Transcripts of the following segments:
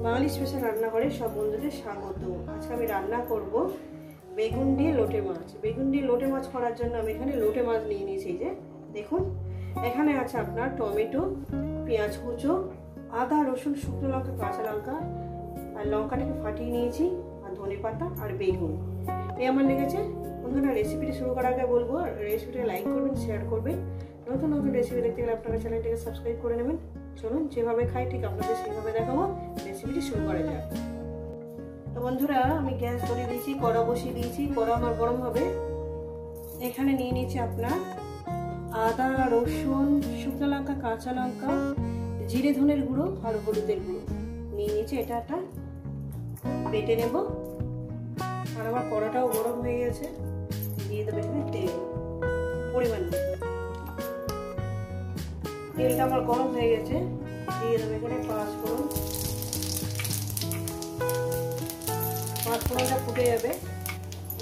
বাঙালি special রান্নাঘরে সব বন্ধুদের স্বাগত। আজকে আমি রান্না করব বেগুন দিয়ে লোটে মাছ। বেগুন দিয়ে লোটে মাছ করার জন্য আমি এখানে লোটে মাছ নিয়ে নিয়েছি। যে দেখুন, এখানে আছে আপনার টমেটো, পেঁয়াজ কুচো, আদা, রসুন, শুকনো লঙ্কা, কাঁচা লঙ্কা আর লঙ্কাটাকে ফাটিয়ে নিয়েছি, আর ধনে পাতা আর বেগুন। এই আমার লেগেছে। বন্ধুরা, রেসিপিটি শুরু করার আগে বলবো রেসিপিটা লাইক করবেন, শেয়ার করবেন। নতুন নতুন রেসিপি দেখতে গেলে আপনারা চ্যানেলটিকে সাবস্ক্রাইব করে নেবেন। চলুন, যেভাবে খাই ঠিক আপনাদের সেভাবে দেখাবো। রেসিপিটি শুরু করা যাক। তো বন্ধুরা, আমি গ্যাস ধরিয়ে দিয়েছি, কড়া বসিয়ে দিয়েছি। কড়া আমার গরম হবে। এখানে নিয়ে নিয়েছি আপনার আদা, রসুন, শুকনো লঙ্কা, কাঁচা লঙ্কা, জিরে ধনের গুঁড়ো আর হলুদের গুঁড়ো নিয়ে নিয়েছি। এটা একটা বেটে নেব। আর আমার কড়াটাও গরম হয়ে গেছে। দিয়ে দেবো এখানে তেল পরিমাণ। তেলটা আমার গরম হয়ে গেছে। দিয়ে দেবো এখানে পাঁচফোড়ন। পাঁচফোড়নটা ফুটে যাবে।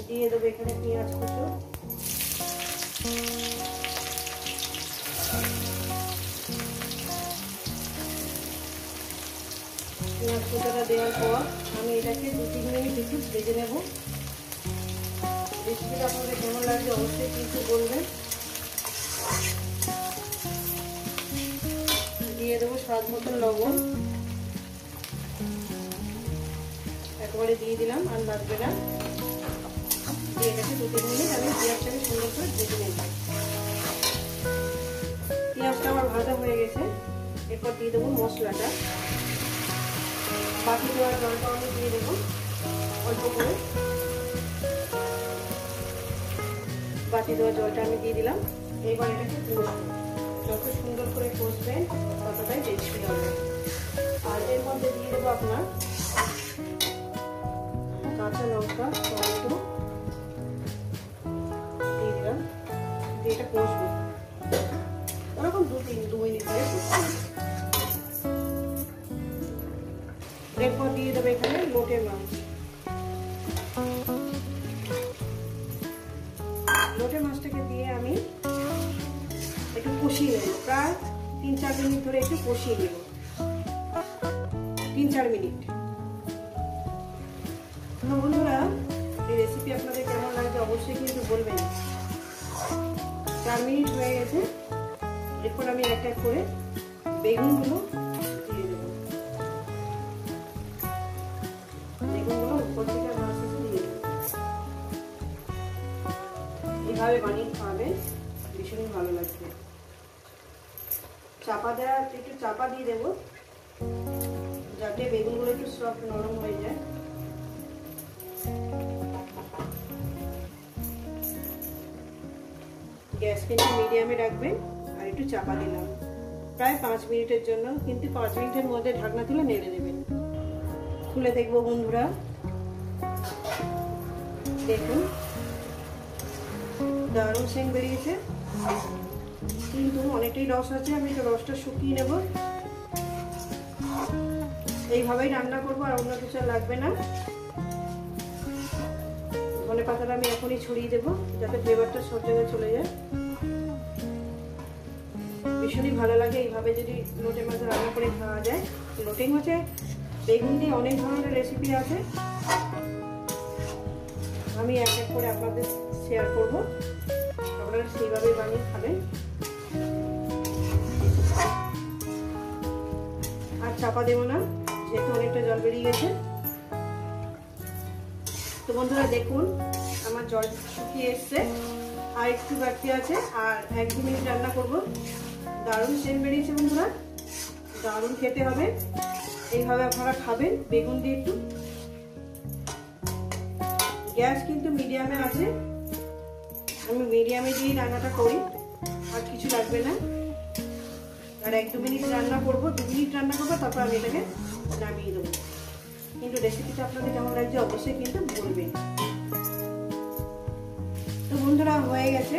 দিয়ে দেবো এখানে পেঁয়াজ কুচো, পেঁয়াজ কুচোটা দেওয়ার পর আমি এটাকে 2-3 মিনিট একটু ভেজে নেব। রেসিপিটা আপনাদের কেমন লাগছে অবশ্যই কিন্তু বলবেন। দিয়ে দেবো স্বাদ মতন লবণ, একবারে দিয়ে দিলাম, আর লাগবে না। দিয়ে এটাকে 2-3 মিনিট আমি পেঁয়াজটাকে সুন্দর করে ভেজে নেব। পেঁয়াজটা আমার ভাজা হয়ে গেছে। এরপর দিয়ে দেবো মশলাটা। বাকি দেওয়ার জলটা আমি দিয়ে দেবো অল্প করে। বাকি দেওয়ার জলটা আমি দিয়ে দিলাম। এইবার এটাকে কষবো। যত সুন্দর করে কষবেন ততটাই টেস্টি হবে। আর এর মধ্যে দিয়ে দেবো আপনার কাঁচা লঙ্কা, টমেটো দিয়ে দিলাম। দিয়ে এটা কষবো ওরকম 2 মিনিট ধরে কষবো। এরপর দিয়ে দেবো এখানে লোটে মাছ। লোটে মাছটাকে দিয়ে আমি একটু কষিয়ে নেব। প্রায় 3-4 মিনিট ধরে একটু কষিয়ে নেব। 3-4 মিনিট। বন্ধুরা, এই রেসিপি আপনাদের কেমন লাগছে অবশ্যই কিন্তু বলবেন। 4 মিনিট হয়ে গেছে। এরপর আমি এক এক করে বেগুনগুলো দিয়ে দেবো। বেগুনগুলো উপর থেকে মাছ দিয়ে দেবো। এইভাবে বানিয়ে খাওয়াবেন, ভীষণই ভালো লাগবে। চাপা দেওয়া, একটু চাপা দিয়ে দেবো যাতে বেগুনগুলো একটু সফট নরম হয়ে যায়। গ্যাস কিন্তু মিডিয়ামে রাখবেন। আর একটু চাপা দিলাম প্রায় 5 মিনিটের জন্য। কিন্তু 5 মিনিটের মধ্যে ঢাকনা তুলে নেড়ে দেবেন। খুলে দেখবো বন্ধুরা, দেখুন দারুণ সেন্ট বেরিয়েছে। কিন্তু অনেকটাই রস আছে। আমি একটু রসটা শুকিয়ে নেব। এইভাবেই রান্না করবো, আর অন্য কিছু লাগবে না। ধনে পাতাটা আমি এখনই ছড়িয়ে দেবো যাতে ফ্লেভারটা সব জায়গায় চলে যায়। ভীষণই ভালো লাগে এইভাবে যদি লোটে মাছ রান্না করে খাওয়া যায়। লোটে মাছে বেগুন দিয়ে অনেক ধরনের রেসিপি আছে। আমি এক এক করে আপনাদের শেয়ার করবো। আপনারা সেইভাবে বানিয়ে খাবেন। আর চাপা দেবো না, যেহেতু অনেকটা জল বেরিয়ে গেছে। তো বন্ধুরা দেখুন, আমার জল শুকিয়ে এসছে। আর একটু বাকি আছে। আর 1-2 মিনিট রান্না করবো। দারুণ সেন্ট বেরিয়েছে বন্ধুরা, দারুণ খেতে হবে। এইভাবে আপনারা খাবেন বেগুন দিয়ে একটু। গ্যাস কিন্তু মিডিয়ামে আছে। আমি মিডিয়ামে দিয়ে রান্নাটা করি, আর কিছু লাগবে না। আর 1-2 মিনিট রান্না করবো, 2 মিনিট রান্না করবো, তারপর আমি এটাকে নামিয়ে দেবো। কিন্তু রেসিপিটা আপনাদের কেমন লাগছে অবশ্যই কিন্তু বলবেন। তো বন্ধুরা, হয়ে গেছে,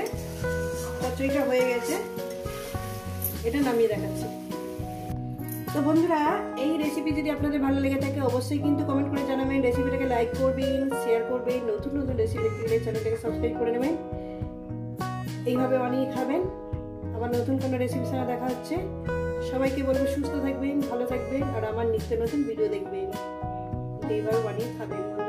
চচ্চড়িটা হয়ে গেছে। এটা নামিয়ে দেখাচ্ছি। তো বন্ধুরা, এই রেসিপি যদি আপনাদের ভালো লেগে থাকে অবশ্যই কিন্তু কমেন্ট করে জানাবেন। রেসিপিটাকে লাইক করবেন, শেয়ার করবেন। নতুন নতুন রেসিপি দেখতে গেলে চ্যানেলটাকে সাবস্ক্রাইব করে নেবেন। এইভাবে বানিয়ে খাবেন। আবার নতুন কোনো রেসিপির সাথে দেখা হচ্ছে। সবাইকে বলবো সুস্থ থাকবেন, ভালো থাকবেন, আর আমার নিত্য নতুন ভিডিও দেখবেন, এইভাবে বানিয়ে খাবেন।